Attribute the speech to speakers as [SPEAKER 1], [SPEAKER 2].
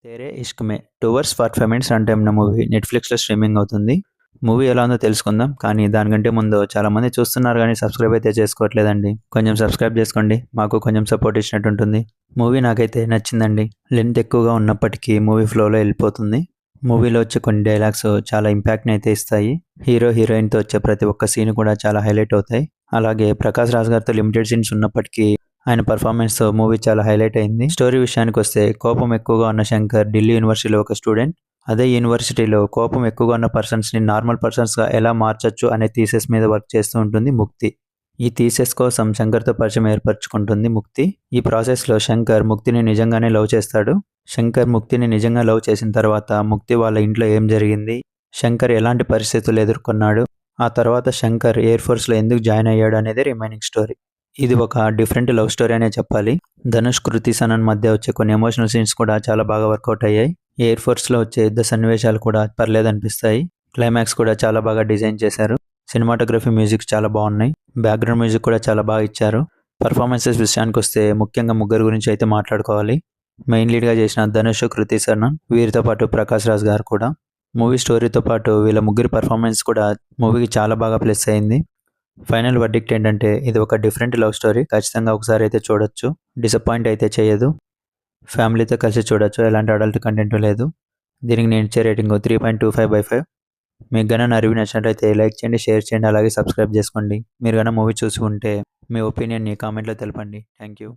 [SPEAKER 1] తేరే ఇష్క్ మే 2 hours 45 minutes run time ఉన్న movie నెట్‌ఫ్లిక్స్‌లో streaming అవుతుంది. మూవీ ఎలా ఉందో తెలుసుకుందాం. కానీ దానికంటే ముందు చాలామంది చూస్తున్నారు గానీ సబ్స్క్రైబ్ అయితే చేసుకోవట్లేదండి. కొంచెం సబ్స్క్రైబ్ చేసుకోండి. మాకు కొంచెం సపోర్ట్ ఇచ్చినట్టు ఉంటుంది. మూవీ నాకైతే నచ్చిందండి. లెంత్ ఎక్కువగా ఉన్నప్పటికీ మూవీ ఫ్లోలో వెళ్ళిపోతుంది. మూవీలో వచ్చే కొన్ని డైలాగ్స్ చాలా ఇంపాక్ట్‌ని అయితే ఇస్తాయి. హీరో, హీరోయిన్‌తో వచ్చే ప్రతి ఒక్క సీన్ కూడా చాలా హైలైట్ అవుతాయి. అలాగే ప్రకాష్ రాజ్ గారితో లిమిటెడ్ సీన్స్ ఉన్నప్పటికీ ఆయన పర్ఫార్మెన్స్‌తో మూవీ చాలా హైలైట్ అయింది. స్టోరీ విషయానికొస్తే కోపం ఎక్కువగా ఉన్న శంకర్ ఢిల్లీ యూనివర్సిటీలో ఒక స్టూడెంట్. అదే యూనివర్సిటీలో కోపం ఎక్కువగా ఉన్న పర్సన్స్‌ని నార్మల్ పర్సన్స్‌గా ఎలా మార్చొచ్చు అనే థీసిస్ మీద వర్క్ చేస్తూ ఉంటుంది ముక్తి. ఈ థీసిస్ కోసం శంకర్‌తో పరిచయం ఏర్పరచుకుంటుంది ముక్తి. ఈ ప్రాసెస్‌లో శంకర్ ముక్తిని నిజంగానే లవ్ చేస్తాడు. శంకర్ ముక్తిని నిజంగా లవ్ చేసిన తర్వాత ముక్తి వాళ్ళ ఇంట్లో ఏం జరిగింది? శంకర్ ఎలాంటి పరిస్థితులు ఎదుర్కొన్నాడు? ఆ తర్వాత శంకర్ ఎయిర్ ఫోర్స్‌లో ఎందుకు జాయిన్ అయ్యాడు అనేది రిమైనింగ్ స్టోరీ. ఇది ఒక డిఫరెంట్ లవ్ స్టోరీ అనే చెప్పాలి. ధనుష్, కృతి సనన్ మధ్య వచ్చే కొన్ని ఎమోషనల్ సీన్స్ కూడా చాలా బాగా వర్కౌట్ అయ్యాయి. ఎయిర్ ఫోర్స్‌లో వచ్చే యుద్ధ సన్నివేశాలు కూడా పర్లేదనిపిస్తాయి. క్లైమాక్స్ కూడా చాలా బాగా డిజైన్ చేశారు. సినిమాటోగ్రఫీ, మ్యూజిక్ చాలా బాగున్నాయి. బ్యాక్‌గ్రౌండ్ మ్యూజిక్ కూడా చాలా బాగా ఇచ్చారు. పర్ఫార్మెన్సెస్ విషయానికొస్తే ముఖ్యంగా ముగ్గురు గురించి అయితే మాట్లాడుకోవాలి. మెయిన్ లీడ్‌గా చేసిన ధనుష్, కృతి సనన్, వీరితో పాటు ప్రకాష్ రాజ్ గారు కూడా. మూవీ స్టోరీతో పాటు వీళ్ళ ముగ్గురి పర్ఫార్మెన్స్ కూడా మూవీకి చాలా బాగా ప్లస్ అయింది. ఫైనల్ వర్డిక్ట్ ఏంటంటే ఇది ఒక డిఫరెంట్ లవ్ స్టోరీ. ఖచ్చితంగా ఒకసారి అయితే చూడొచ్చు. డిసప్పాయింట్ అయితే చేయదు. ఫ్యామిలీతో కలిసి చూడొచ్చు. ఎలాంటి అడల్ట్ కంటెంట్ లేదు. దీనికి నేను ఇచ్చే రేటింగ్ 3.25/5. మీకు గన నా రివ్యూ నచ్చినట్లయితే లైక్ చేయండి, షేర్ చేయండి, అలాగే సబ్స్క్రైబ్ చేసుకోండి. మీరు గన మూవీ చూసి ఉంటే మీ ఒపీనియన్ని కామెంట్లో తెలపండి. Thank you.